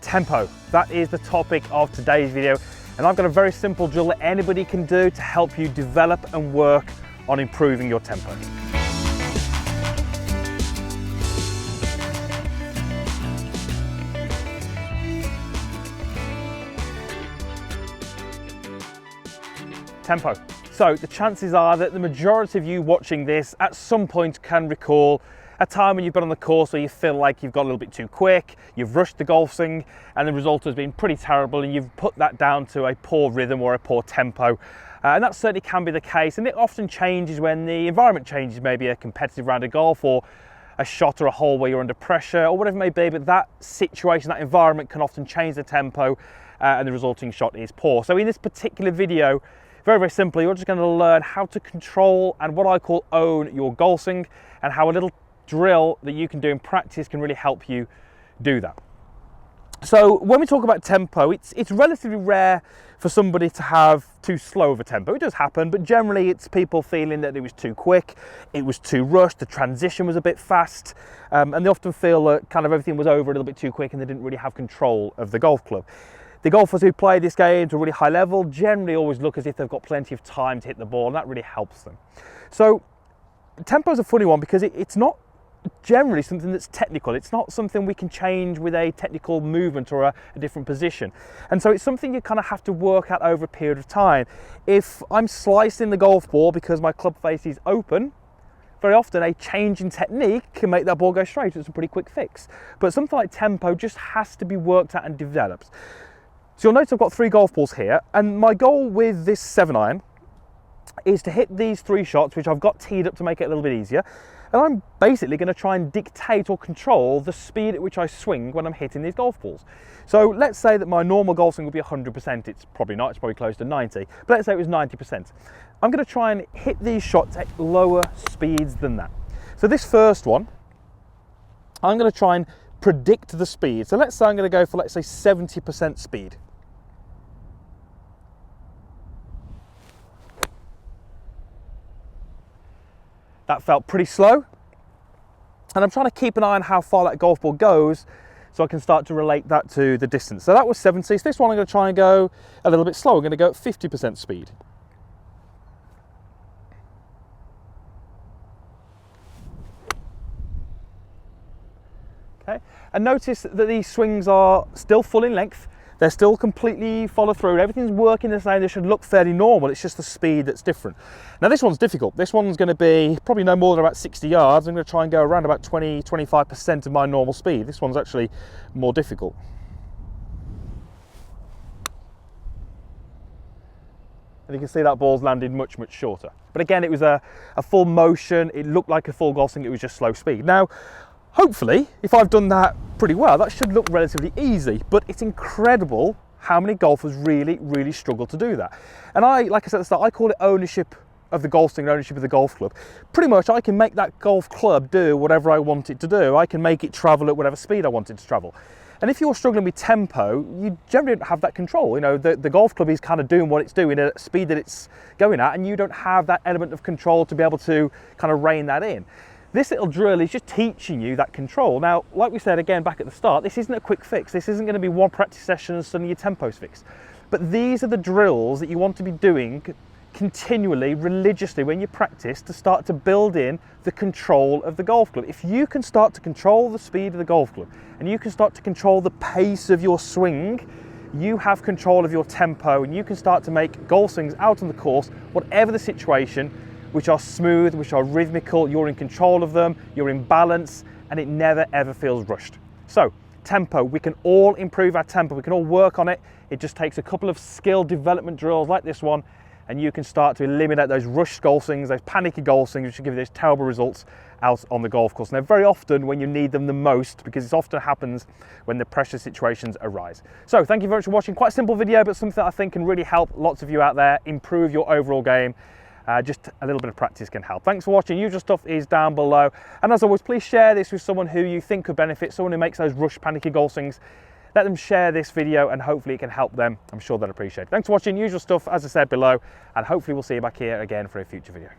Tempo. That is the topic of today's video. And I've got a very simple drill that anybody can do to help you develop and work on improving your tempo. Tempo. So the chances are that the majority of you watching this at some point can recall a time when you've been on the course where you feel like you've got a little bit too quick, you've rushed the golf swing, and the result has been pretty terrible, and you've put that down to a poor rhythm or a poor tempo. And that certainly can be the case, and it often changes when the environment changes, maybe a competitive round of golf or a shot or a hole where you're under pressure or whatever it may be, but that situation, that environment can often change the tempo and the resulting shot is poor. So in this particular video, very, very simply, you're just going to learn how to control and what I call own your golf swing, and how a little drill that you can do in practice can really help you do that. So when we talk about tempo, it's relatively rare for somebody to have too slow of a tempo. It does happen, but generally it's people feeling that it was too quick, it was too rushed, the transition was a bit fast, and they often feel that kind of everything was over a little bit too quick and they didn't really have control of the golf club. The golfers who play this game to a really high level generally always look as if they've got plenty of time to hit the ball, and that really helps them. So tempo is a funny one because it's not generally something that's technical. It's not something we can change with a technical movement or a different position. And so it's something you kind of have to work out over a period of time. If I'm slicing the golf ball because my club face is open, very often a change in technique can make that ball go straight. It's a pretty quick fix. But something like tempo just has to be worked out and developed. So you'll notice I've got 3 golf balls here, and my goal with this 7-iron is to hit these 3 shots, which I've got teed up to make it a little bit easier. And I'm basically going to try and dictate or control the speed at which I swing when I'm hitting these golf balls. So let's say that my normal golf swing would be 100%. It's probably not, it's probably close to 90. But let's say it was 90%. I'm going to try and hit these shots at lower speeds than that. So this first one, I'm going to try and predict the speed. So let's say I'm going to go for, let's say, 70% speed. That felt pretty slow, and I'm trying to keep an eye on how far that golf ball goes so I can start to relate that to the distance. So that was 70, so this one I'm going to try and go a little bit slower. I'm going to go at 50% speed. Okay, and notice that these swings are still full in length. They're still completely follow through. Everything's working the same. They should look fairly normal. It's just the speed that's different. Now this one's difficult. This one's going to be probably no more than about 60 yards. I'm going to try and go around about 20-25% of my normal speed. This one's actually more difficult. And you can see that ball's landed much, much shorter. But again, it was a full motion. It looked like a full golf swing. It was just slow speed. Now, hopefully, if I've done that pretty well, that should look relatively easy, but it's incredible how many golfers really, really struggle to do that. And like I said at the start, I call it ownership of the golf swing, ownership of the golf club. Pretty much, I can make that golf club do whatever I want it to do. I can make it travel at whatever speed I want it to travel. And if you're struggling with tempo, you generally don't have that control. You know, the golf club is kind of doing what it's doing at a speed that it's going at, and you don't have that element of control to be able to kind of rein that in. This little drill is just teaching you that control. Now, like we said again back at the start, this isn't a quick fix. This isn't going to be one practice session and suddenly your tempo's fixed. But these are the drills that you want to be doing continually, religiously when you practice, to start to build in the control of the golf club. If you can start to control the speed of the golf club and you can start to control the pace of your swing, you have control of your tempo, and you can start to make golf swings out on the course, whatever the situation, which are smooth, which are rhythmical. You're in control of them, you're in balance, and it never ever feels rushed. So tempo, we can all improve our tempo, we can all work on it. It just takes a couple of skill development drills like this one, and you can start to eliminate those rushed golf swings, those panicky golf swings, which will give you those terrible results out on the golf course. And they're very often when you need them the most, because it often happens when the pressure situations arise. So thank you very much for watching. Quite a simple video, but something that I think can really help lots of you out there improve your overall game. Just a little bit of practice can help. Thanks for watching. Usual stuff is down below. And as always, please share this with someone who you think could benefit, someone who makes those rush, panicky golf swings. Let them share this video and hopefully it can help them. I'm sure they'll appreciate it. Thanks for watching. Usual stuff, as I said, below. And hopefully we'll see you back here again for a future video.